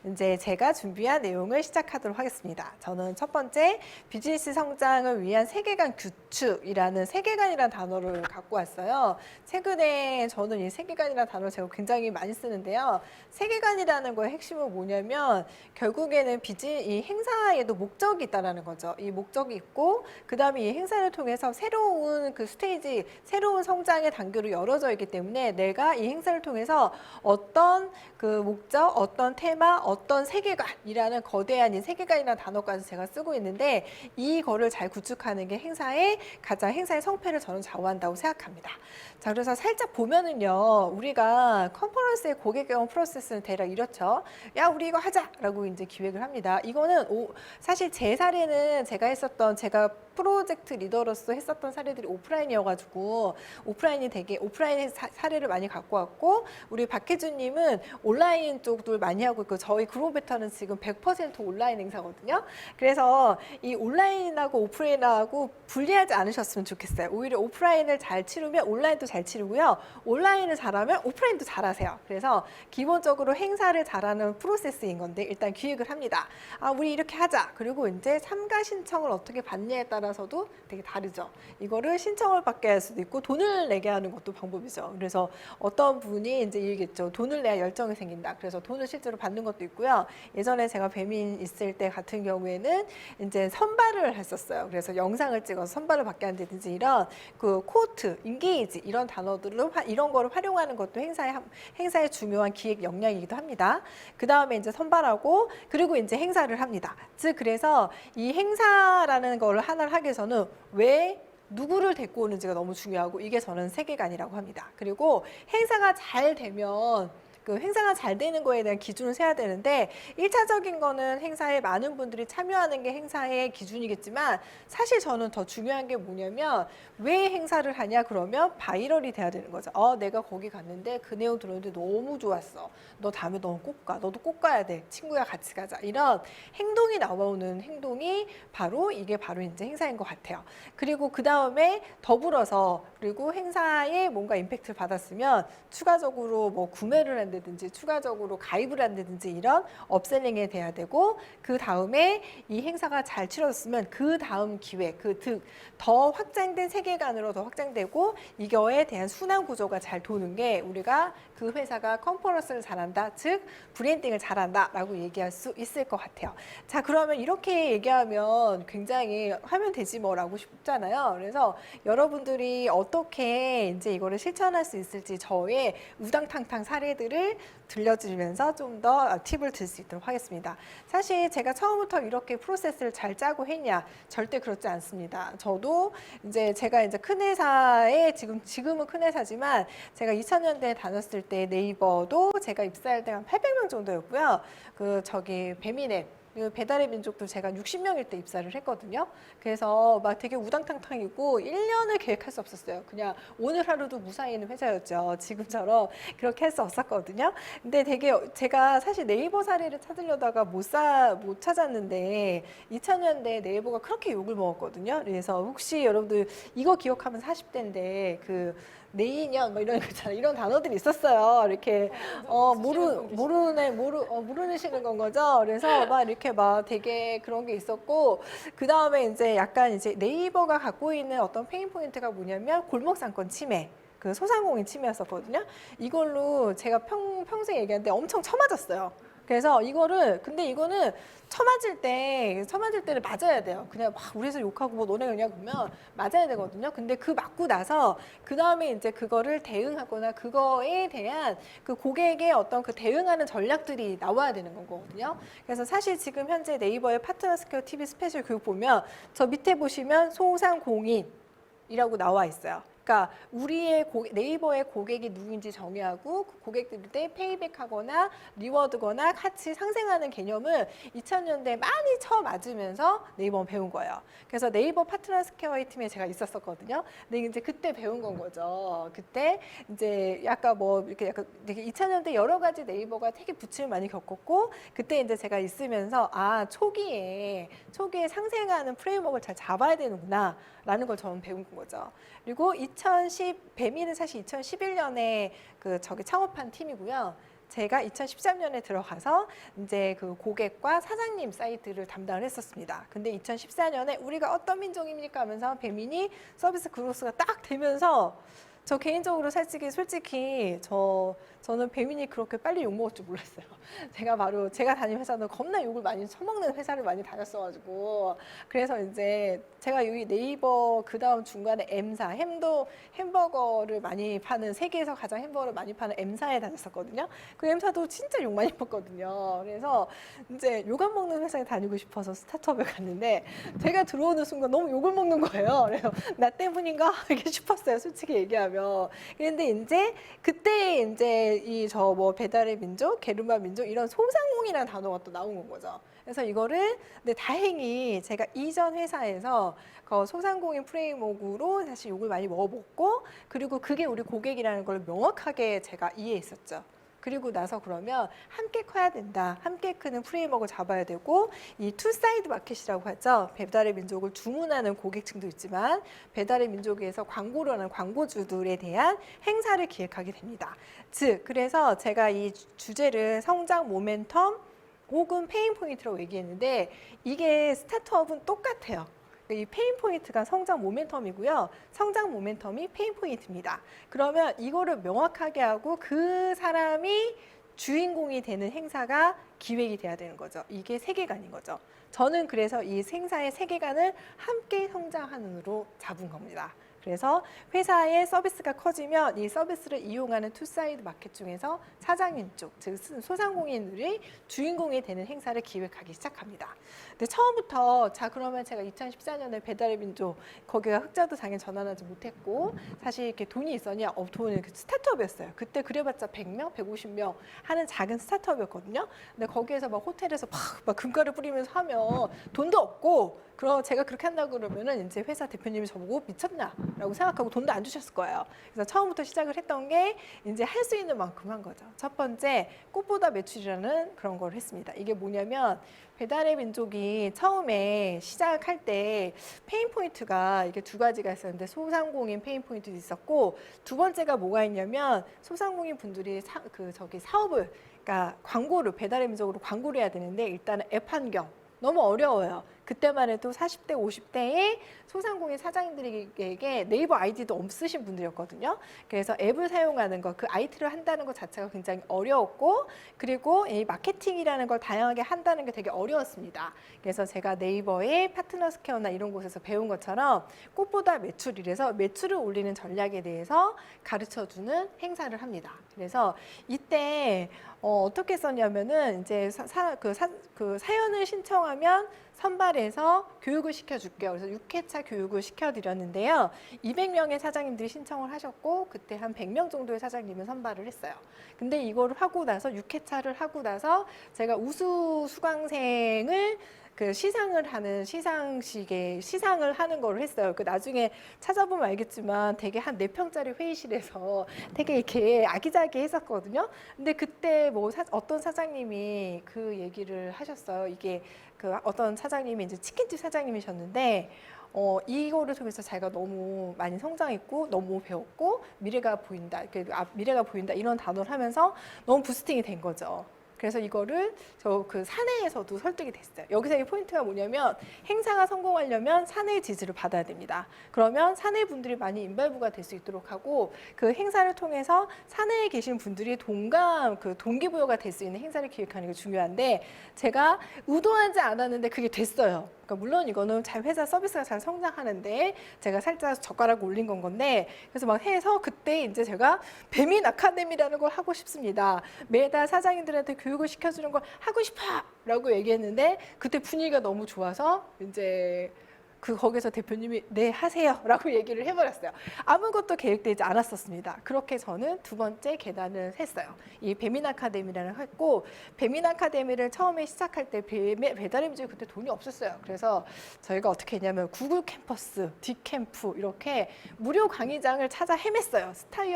이제 제가 준비한 내용을 시작하도록 하겠습니다. 저는 첫 번째 비즈니스 성장을 위한 세계관 구축이라는 세계관이라는 단어를 갖고 왔어요. 최근에 저는 이 세계관이라는 단어를 제가 굉장히 많이 쓰는데요. 세계관이라는 거의 핵심은 뭐냐면 결국에는 이 행사에도 목적이 있다라는 거죠. 이 목적이 있고 그다음에 이 행사를 통해서 새로운 그 스테이지, 새로운 성장의 단계로 열어져 있기 때문에 내가 이 행사를 통해서 어떤 그 목적, 어떤 테마, 어떤 세계관이라는 거대한 이 세계관이라는 단어까지 제가 쓰고 있는데 이거를 잘 구축하는 게 행사의 성패를 저는 좌우한다고 생각합니다. 자, 그래서 살짝 보면은요, 우리가 컨퍼런스의 고객 경험 프로세스는 대략 이렇죠. 야, 우리 이거 하자라고 이제 기획을 합니다. 이거는 사실 제 사례는 제가 프로젝트 리더로서 했었던 사례들이 오프라인이어가지고 오프라인 사례를 많이 갖고 왔고 우리 박혜주님은 온라인 쪽도 많이 하고 있고 저희 그로베터는 지금 100% 온라인 행사거든요. 그래서 이 온라인하고 오프라인하고 분리하지 않으셨으면 좋겠어요. 오히려 오프라인을 잘 치르면 온라인도 잘 치르고요. 온라인을 잘하면 오프라인도 잘하세요. 그래서 기본적으로 행사를 잘하는 프로세스인 건데 일단 기획을 합니다. 아, 우리 이렇게 하자. 그리고 이제 참가 신청을 어떻게 받냐에 따라서도 되게 다르죠. 이거를 신청을 받게 할 수도 있고 돈을 내게 하는 것도 방법이죠. 그래서 어떤 분이 이제 얘기했죠. 돈을 내야 열정이 생긴다. 그래서 돈을 실제로 받는 것도 있고요. 예전에 제가 배민 있을 때 같은 경우에는 이제 선발을 했었어요. 그래서 영상을 찍어서 선발을 받게 한다든지 이런 그 코트, 인게이지 이런 단어들로 이런 거를 활용하는 것도 행사의 중요한 기획 역량이기도 합니다. 그 다음에 이제 선발하고 그리고 이제 행사를 합니다. 즉 그래서 이 행사라는 걸 하나를 하기 위해서는 왜 누구를 데리고 오는지가 너무 중요하고 이게 저는 세계관이라고 합니다. 그리고 행사가 잘 되면 그 행사가 잘 되는 거에 대한 기준을 세야 되는데 1차적인 거는 행사에 많은 분들이 참여하는 게 행사의 기준이겠지만 사실 저는 더 중요한 게 뭐냐면 왜 행사를 하냐 그러면 바이럴이 돼야 되는 거죠. 내가 거기 갔는데 그 내용 들었는데 너무 좋았어. 너 다음에 너는 꼭 가. 너도 꼭 가야 돼. 친구야 같이 가자. 이런 행동이 나오는 행동이 이게 바로 이제 행사인 것 같아요. 그리고 그 다음에 더불어서 그리고 행사에 뭔가 임팩트를 받았으면 추가적으로 뭐 구매를 한다든지 추가적으로 가입을 한다든지 이런 업셀링에 돼야 되고 그 다음에 이 행사가 잘 치러졌으면 그 다음 기획, 더 확장된 세계관으로 더 확장되고 이거에 대한 순환 구조가 잘 도는 게 우리가 그 회사가 컨퍼런스를 잘한다, 즉 브랜딩을 잘한다라고 얘기할 수 있을 것 같아요. 자, 그러면 이렇게 얘기하면 굉장히 하면 되지 뭐라고 싶잖아요. 그래서 여러분들이 어떻게 이제 이거를 실천할 수 있을지 저의 우당탕탕 사례들을 들려드리면서 좀 더 팁을 들 수 있도록 하겠습니다. 사실 제가 처음부터 이렇게 프로세스를 잘 짜고 했냐? 절대 그렇지 않습니다. 저도 제가 큰 회사에 지금은 큰 회사지만 제가 2000년대에 다녔을 때 네이버도 제가 입사할 때 한 800명 정도였고요. 배민앱 배달의 민족도 제가 60명일 때 입사를 했거든요. 그래서 막 되게 우당탕탕이고 1년을 계획할 수 없었어요. 그냥 오늘 하루도 무사히 있는 회사였죠. 지금처럼 그렇게 할 수 없었거든요. 근데 제가 사실 네이버 사례를 찾으려다가 못 찾았는데 2000년대 네이버가 그렇게 욕을 먹었거든요. 그래서 혹시 여러분들 이거 기억하면 40대인데 내인년 뭐 이런 거 있잖아요. 이런 단어들이 있었어요. 이렇게 모르시는 건 거죠. 그래서 막 이렇게 막 되게 그런 게 있었고 그 다음에 이제 약간 네이버가 갖고 있는 어떤 페인 포인트가 뭐냐면 골목 상권 침해. 그 소상공인 침해였었거든요. 이걸로 제가 평생 얘기하는데 엄청 쳐맞았어요. 그래서 근데 이거는 쳐맞을 때를 맞아야 돼요. 그냥 막 우리 회사 욕하고 뭐 너네 그냥 보면 맞아야 되거든요. 근데 맞고 나서 그 다음에 이제 그거를 대응하거나 그거에 대한 그 고객의 어떤 그 대응하는 전략들이 나와야 되는 거거든요. 그래서 사실 지금 현재 네이버의 파트너 스퀘어 TV 스페셜 교육 보면 저 밑에 보시면 소상공인이라고 나와 있어요. 그러니까 네이버의 고객이 누구인지 정의하고 그 고객들한테 페이백하거나 리워드거나 같이 상생하는 개념을 2000년대에 많이 쳐맞으면서 네이버는 배운 거예요. 그래서 네이버 파트너 스퀘어 팀에 제가 있었었거든요. 근데 이제 그때 배운 건 거죠. 그때 이제 약간 되게 2000년대 여러 가지 네이버가 되게 부침을 많이 겪었고 그때 이제 제가 있으면서 초기에 상생하는 프레임워크를 잘 잡아야 되는구나 라는 걸 저는 배운 거죠. 그리고 배민은 사실 2011년에 창업한 팀이고요. 제가 2013년에 들어가서 이제 그 고객과 사장님 사이트를 담당을 했었습니다. 근데 2014년에 우리가 어떤 민족입니까 하면서 배민이 서비스 그로스가 딱 되면서 저 개인적으로 솔직히 저는 배민이 그렇게 빨리 욕먹을 줄 몰랐어요. 제가 다닌 회사는 겁나 욕을 많이 처먹는 회사를 많이 다녔어가지고 그래서 이제 제가 여기 네이버 그 다음 중간에 M사 햄버거를 많이 파는 세계에서 가장 햄버거를 많이 파는 M사에 다녔었거든요. 그 M사도 진짜 욕 많이 먹거든요. 그래서 이제 욕 안 먹는 회사에 다니고 싶어서 스타트업에 갔는데 제가 들어오는 순간 너무 욕을 먹는 거예요. 그래서 나 때문인가 이렇게 싶었어요. 솔직히 얘기하면. 그런데 이제 그때 이제 이 저 뭐 배달의 민족, 게르만 민족 이런 소상공인이라는 단어가 또 나온 거죠. 그래서 이거를 근데 다행히 제가 이전 회사에서 그 소상공인 프레임워크로 사실 욕을 많이 먹어봤고 그리고 그게 우리 고객이라는 걸 명확하게 제가 이해했었죠. 그리고 나서 그러면 함께 커야 된다. 함께 크는 프레임워크를 잡아야 되고 이 투사이드 마켓이라고 하죠. 배달의 민족을 주문하는 고객층도 있지만 배달의 민족에서 광고를 하는 광고주들에 대한 행사를 기획하게 됩니다. 즉 그래서 제가 이 주제를 성장 모멘텀 혹은 페인 포인트라고 얘기했는데 이게 스타트업은 똑같아요. 이 페인 포인트가 성장 모멘텀이고요. 성장 모멘텀이 페인 포인트입니다. 그러면 이거를 명확하게 하고 그 사람이 주인공이 되는 행사가 기획이 돼야 되는 거죠. 이게 세계관인 거죠. 저는 그래서 이 행사의 세계관을 함께 성장하는으로 잡은 겁니다. 그래서 회사의 서비스가 커지면 이 서비스를 이용하는 투사이드 마켓 중에서 사장님 쪽, 즉 소상공인들이 주인공이 되는 행사를 기획하기 시작합니다. 근데 처음부터 자 그러면 제가 2014년에 배달의 민족 거기가 흑자도 당연히 전환하지 못했고 사실 이렇게 돈이 있었냐? 돈은 스타트업이었어요. 그때 그래봤자 100명, 150명 하는 작은 스타트업이었거든요. 근데 거기에서 막 호텔에서 막 금가루 뿌리면서 하면 돈도 없고 그럼 제가 그렇게 한다고 그러면은 이제 회사 대표님이 저보고 미쳤나라고 생각하고 돈도 안 주셨을 거예요. 그래서 처음부터 시작을 했던 게 이제 할 수 있는 만큼 한 거죠. 첫 번째 꽃보다 매출이라는 그런 걸 했습니다. 이게 뭐냐면 배달의 민족이 처음에 시작할 때 페인 포인트가 이게 두 가지가 있었는데 소상공인 페인 포인트도 있었고 두 번째가 뭐가 있냐면 소상공인 분들이 사업을 그러니까 광고를 배달의 민족으로 광고를 해야 되는데 일단은 앱 환경 너무 어려워요. 그때만 해도 40대, 50대의 소상공인 사장님들에게 네이버 아이디도 없으신 분들이었거든요. 그래서 앱을 사용하는 것, 그 IT를 한다는 것 자체가 굉장히 어려웠고 그리고 이 마케팅이라는 걸 다양하게 한다는 게 되게 어려웠습니다. 그래서 제가 네이버의 파트너 스퀘어나 이런 곳에서 배운 것처럼 꽃보다 매출이라서 매출을 올리는 전략에 대해서 가르쳐주는 행사를 합니다. 그래서 이때 어떻게 썼냐면은 이제 사연을 신청하면 선발해서 교육을 시켜줄게요. 그래서 6회차 교육을 시켜드렸는데요. 200명의 사장님들이 신청을 하셨고 그때 한 100명 정도의 사장님을 선발을 했어요. 근데 이거를 하고 나서 6회차를 하고 나서 제가 우수 수강생을 시상을 하는 시상을 하는 걸 했어요. 나중에 찾아보면 알겠지만 되게 한 4평짜리 회의실에서 되게 이렇게 아기자기했었거든요. 근데 그때 어떤 사장님이 그 얘기를 하셨어요. 이게 어떤 사장님이 이제 치킨집 사장님이셨는데 이거를 통해서 자기가 너무 많이 성장했고 너무 배웠고 미래가 보인다. 미래가 보인다 이런 단어를 하면서 너무 부스팅이 된 거죠. 그래서 이거를 사내에서도 설득이 됐어요. 여기서 이 포인트가 뭐냐면 행사가 성공하려면 사내 지지를 받아야 됩니다. 그러면 사내 분들이 많이 인발부가 될 수 있도록 하고 그 행사를 통해서 사내에 계신 분들이 동기부여가 될 수 있는 행사를 기획하는 게 중요한데 제가 의도하지 않았는데 그게 됐어요. 그러니까 물론 이거는 회사 서비스가 잘 성장하는데 제가 살짝 젓가락 올린 건데 그래서 막 해서 그때 이제 제가 배민 아카데미라는 걸 하고 싶습니다. 매달 사장님들한테 교육을 시켜주는 걸 하고 싶어라고 얘기했는데 그때 분위기가 너무 좋아서 이제 거기서 대표님이 네 하세요라고 얘기를 해버렸어요. 아무것도 계획되지 않았었습니다. 그렇게 저는 두 번째 계단을 했어요. 이 배민 아카데미라는 했고 배민 아카데미를 처음에 시작할 때 배달의 민족이 그때 돈이 없었어요. 그래서 저희가 어떻게 했냐면 구글 캠퍼스, 뒷캠프 이렇게 무료 강의장을 찾아 헤맸어요.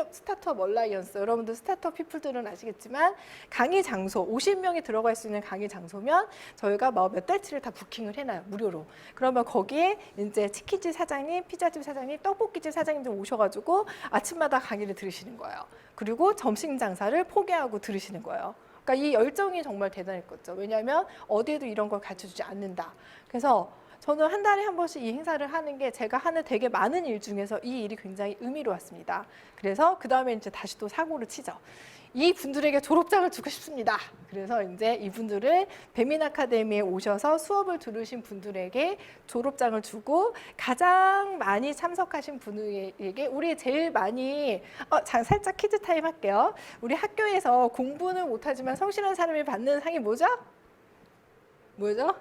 스타트업 얼라이언스 여러분들 스타트업 피플들은 아시겠지만 강의 장소 50명이 들어갈 수 있는 강의 장소면 저희가 몇 달치를 다 부킹을 해놔요. 무료로. 그러면 거기에 그다음에 이제 치킨집 사장님, 피자집 사장님, 떡볶이집 사장님들 오셔가지고 아침마다 강의를 들으시는 거예요. 그리고 점심 장사를 포기하고 들으시는 거예요. 그러니까 이 열정이 정말 대단했겠죠. 왜냐하면 어디에도 이런 걸 가르쳐주지 않는다. 그래서 저는 한 달에 한 번씩 이 행사를 하는 게 제가 하는 되게 많은 일 중에서 이 일이 굉장히 의미로웠습니다. 그래서 그 다음에 이제 다시 또 사고를 치죠. 이 분들에게 졸업장을 주고 싶습니다. 그래서 이제 이분들을 배민 아카데미에 오셔서 수업을 들으신 분들에게 졸업장을 주고 가장 많이 참석하신 분에게 우리 제일 많이 살짝 퀴즈 타임 할게요. 우리 학교에서 공부는 못하지만 성실한 사람이 받는 상이 뭐죠? 뭐죠?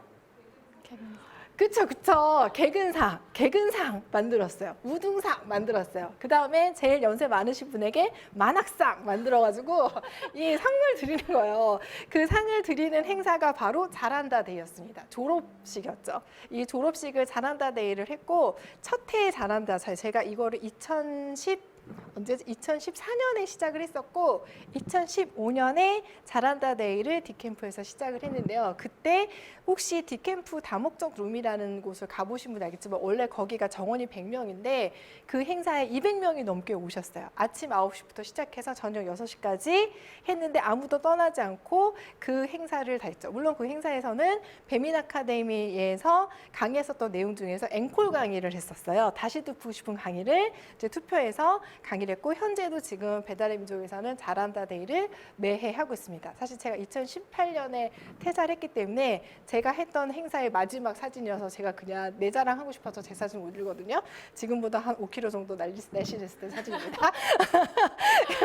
그쵸. 개근상 만들었어요. 우등상 만들었어요. 그 다음에 제일 연세 많으신 분에게 만학상 만들어가지고 이 상을 드리는 거예요. 그 상을 드리는 행사가 바로 잘한다 데이였습니다. 졸업식이었죠. 이 졸업식을 잘한다 데이를 했고 첫 해에 잘한다. 제가 이거를 2014년에 시작을 했었고 2015년에 잘한다 데이를 디캠프에서 시작을 했는데요. 그때 혹시 디캠프 다목적 룸이라는 곳을 가보신 분 알겠지만 원래 거기가 정원이 100명인데 그 행사에 200명이 넘게 오셨어요. 아침 9시부터 시작해서 저녁 6시까지 했는데 아무도 떠나지 않고 그 행사를 다 했죠. 물론 그 행사에서는 배민 아카데미에서 강의했었던 내용 중에서 앵콜 강의를 했었어요. 다시 듣고 싶은 강의를 이제 투표해서 강의를 했고 현재도 지금 배달의 민족에서는 잘한다 데이를 매해 하고 있습니다. 사실 제가 2018년에 퇴사를 했기 때문에 제가 했던 행사의 마지막 사진이어서 제가 그냥 내 자랑하고 싶어서 제 사진 올리거든요. 지금보다 한 5kg 정도 날씬했을 때 사진입니다.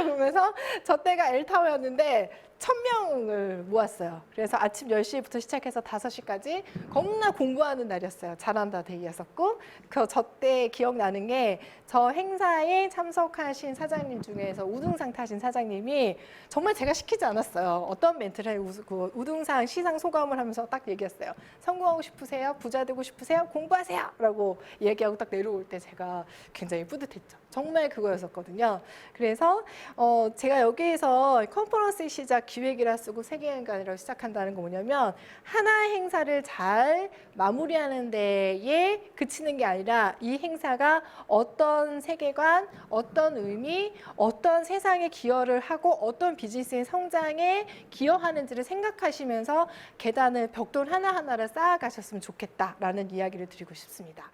보면서 저 때가 엘타워였는데 1000명을 모았어요. 그래서 아침 10시부터 시작해서 5시까지 겁나 공부하는 날이었어요. 잘한다 데이였었고 저 때 기억나는 게 저 행사에 참석하신 사장님 중에서 우등상 타신 사장님이 정말 제가 시키지 않았어요. 어떤 멘트를 우등상 시상 소감을 하면서 딱 얘기했어요. 성공하고 싶으세요? 부자 되고 싶으세요? 공부하세요! 라고 얘기하고 딱 내려올 때 제가 굉장히 뿌듯했죠. 정말 그거였었거든요. 그래서 제가 여기에서 컨퍼런스 시작 기획이라 쓰고 세계관이라고 시작한다는 거 뭐냐면 하나의 행사를 잘 마무리하는 데에 그치는 게 아니라 이 행사가 어떤 세계관, 어떤 의미, 어떤 세상에 기여를 하고 어떤 비즈니스의 성장에 기여하는지를 생각하시면서 계단을 벽돌 하나하나를 쌓아가셨으면 좋겠다라는 이야기를 드리고 싶습니다.